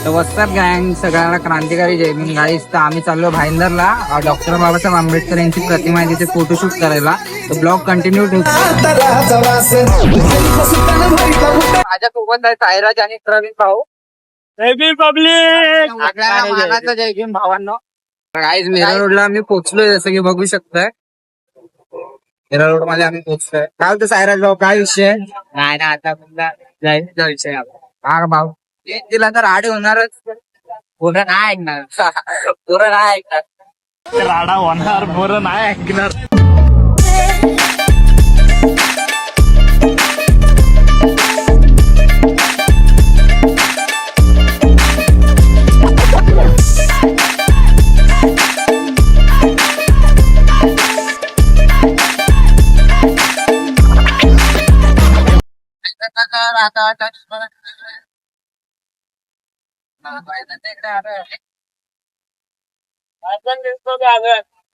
तर वस्तात गँग सगळ्यांना क्रांतिकारी जय भीम गाईस. तर आम्ही चाललो भाईंदरला डॉक्टर बाबासाहेब आंबेडकर यांची प्रतिमा आहे तिथे फोटोशूट करायला. तर ब्लॉग कंटिन्यू ठेवतो. माझ्यासोबत आहे सायराज आणि प्रवीण भाऊ. जय भीम पब्लिक. सगळ्यांना मानाचं जय भीम भावांनो. गाईज मीरा रोडला आम्ही पोहोचलोय जसं की बघू शकताय. मीरा रोड मध्ये आम्ही पोहोचलोय. काय होतं सायराज भाऊ, काय विषय? नाही ना आता जायचा विषय हा भाऊ. तिला तर आडे होणारच. पोरं नाही ऐकणार. पोरं नाही ऐकणार. राडा होणार, बरं नाही ऐकणार.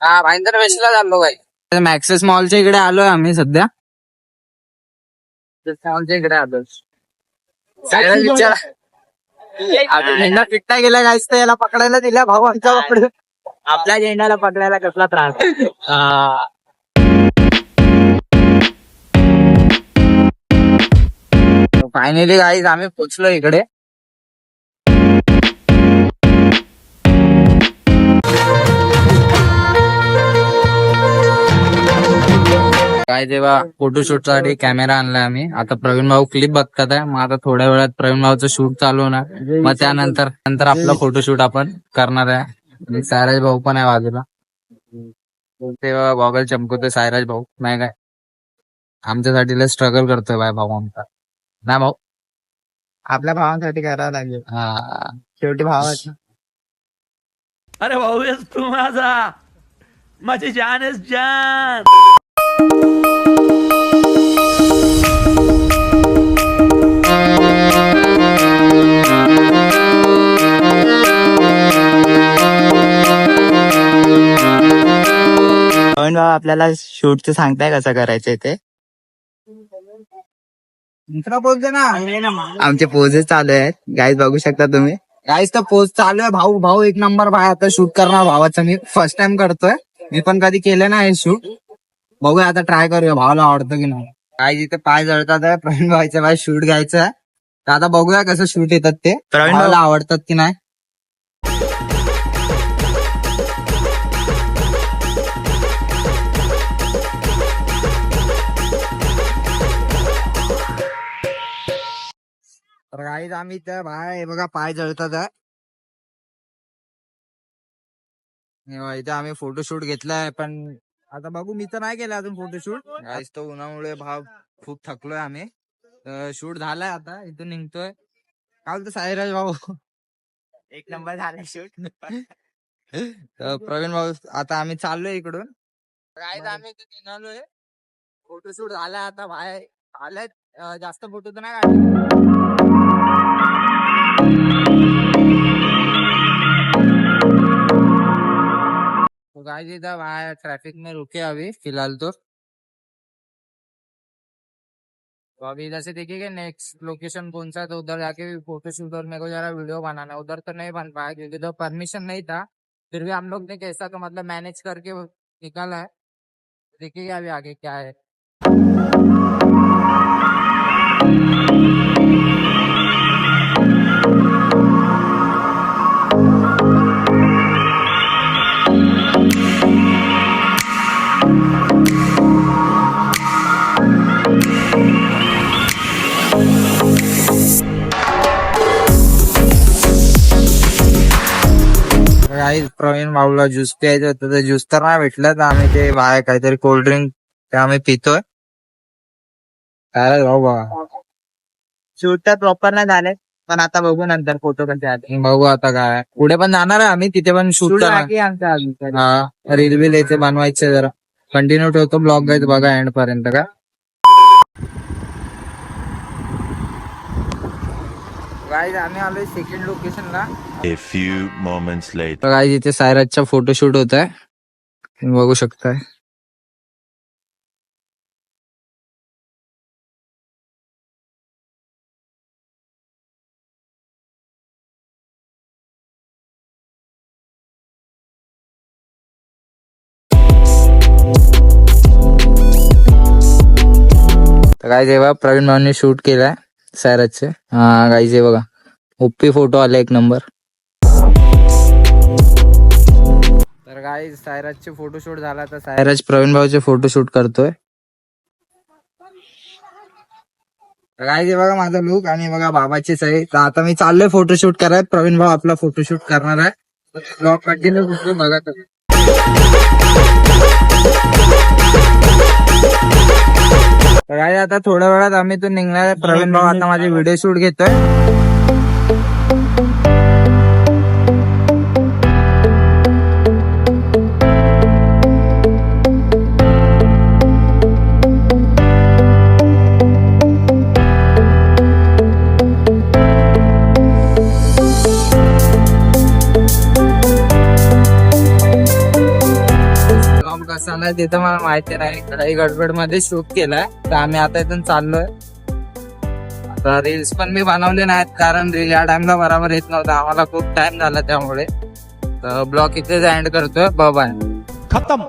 हा भाईंदर वेस्टला चाललो भाई. मॅक्सेस मॉलच्या इकडे आलोय आम्ही सध्या. मॉलच्या इकडे आलो. विचार झेंडा पिकता गेला गाईस, तर याला पकडायला दिला भाऊ आमचा पकडून. आपल्या झेंडाला पकडायला कसला त्रास. फायनली गाईज आम्ही पोचलो इकडे. काय तेव्हा फोटोशूट साठी कॅमेरा आणलाय आम्ही. आता प्रवीण भाऊ क्लिप बघतात आहे. मग आता थोड्या वेळात प्रवीण भाऊचं शूट चालू होणार. मग त्यानंतर आपलं फोटोशूट आपण करणार आहे. आणि सायराज भाऊ पण आहे बाजूला. तेव्हा गॉगल चमकवतोय सायराज भाऊ. नाही काय आमच्यासाठी लय स्ट्रगल करतोय बाय भाऊ आमचा. ना भाऊ आपल्या भावांसाठी करावं लागेल. हा शेवटी भावाच. अरे भाऊ आहेस तू माझा, माझी जान आहेस जान. पण आपल्याला शूटचं सांगताय कसं करायचंय ते. दुसरा पोज दे ना. आमचे पोजेस चालू आहेत गाईज, बघू शकता तुम्ही. गाईस तर पोज चालू आहे. भाऊ भाऊ एक नंबर भाई. आता शूट करणार भावाचं मी फर्स्ट टाइम करतोय. मी पण कधी केलं नाही शूट. बघूया आता ट्राय करूया भावाला आवडतं की नाही. काय जिथे पाय जळतात आहे प्रवीण भाईचं भाई शूट घ्यायचं आहे. तर आता बघूया कसं शूट येतात ते. प्रवीण भावाला आवडतात की नाही. तर गाईज आम्ही त्या भाई बघा पाय जळतात आहे. इथे आम्ही फोटोशूट घेतलाय. पण आता बघू, मी तर नाही केलं अजून फोटोशूट. गाईज तो उन्हामुळे भाव खूप थकलोय आम्ही. शूट झालाय आता इथून निघतोय. काय बोलतो साईराज भाऊ. एक नंबर झाला शूट. प्रवीण भाऊ आता आम्ही चाललोय इकडून. गाईज आम्ही इथे निघालोय. फोटोशूट झालाय आता बाहेर आलाय. जास्त फोटो तर नाही काढले. तो गाइस इधर वहाँ ट्रैफिक में रुके अभी फिलहाल तो अभी इधर से देखिएगा नेक्स्ट लोकेशन कौन सा है, तो उधर जाके फोटो शूट और मेरे को जरा वीडियो बनाना है. उधर तो नहीं बन पाया क्योंकि तो परमिशन नहीं था. फिर भी हम लोग ने कैसा तो मतलब मैनेज करके निकाला है. देखिएगा अभी आगे क्या है. प्रवीण भाऊला ज्यूस प्यायचं होतं तर ज्यूस तर नाही भेटलं. तर आम्ही ते बाहेर काहीतरी कोल्ड्रिंक ते आम्ही पितोय. काय भाऊ बघा शूट तर प्रॉपर नाही झाले, पण आता बघू नंतर फोटो कसे आले. बघू आता काय पुढे पण जाणार आहे आम्ही. तिथे पण शूट बाकी आमचा अजून. हा रील बिल याचे बनवायचे. जरा कंटिन्यू ठेवतो ब्लॉग गाईज बघा एंड पर्यंत. का गाईज आम्ही आलोय सेकंड लोकेशनला. A few moments later. तर गाईज इथे सायराजचा फोटोशूट होत आहे, बघू शकताय. काय जेव्हा प्रवीण भाऊनी शूट केलाय सायराजचे. गाईज हे बघा ओप्पी फोटो आले एक नंबर. तर गाईज सायराजचे फोटोशूट झाला तर सायराज प्रवीण भाऊचे फोटोशूट करतोय. गाईज बघा माझा लुक आणि बघा बाबाची सही. तर आता मी चाललोय फोटोशूट करायला. प्रवीण भाऊ आपला फोटोशूट करणार आहे. ब्लॉग कंटिन्यू बघा. तर गाईज आता थोड्या वेळात आम्ही तो निघणार आहे. प्रवीण भाऊ आता माझे व्हिडिओ शूट घेतोय. कसा नाही ते तर मला माहिती नाही. काही गडबड मध्ये शूट केलाय. तर आम्ही आता इथून चाललोय. आता रील्स पण मी बनवले नाहीत कारण रील या टाइमला बरोबर येत नव्हता. आम्हाला खूप टाइम झाला त्यामुळे. तर ब्लॉग इथेच एंड करतोय. बाय. खत्म.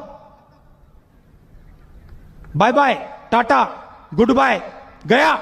Bye bye, tata, goodbye, गया.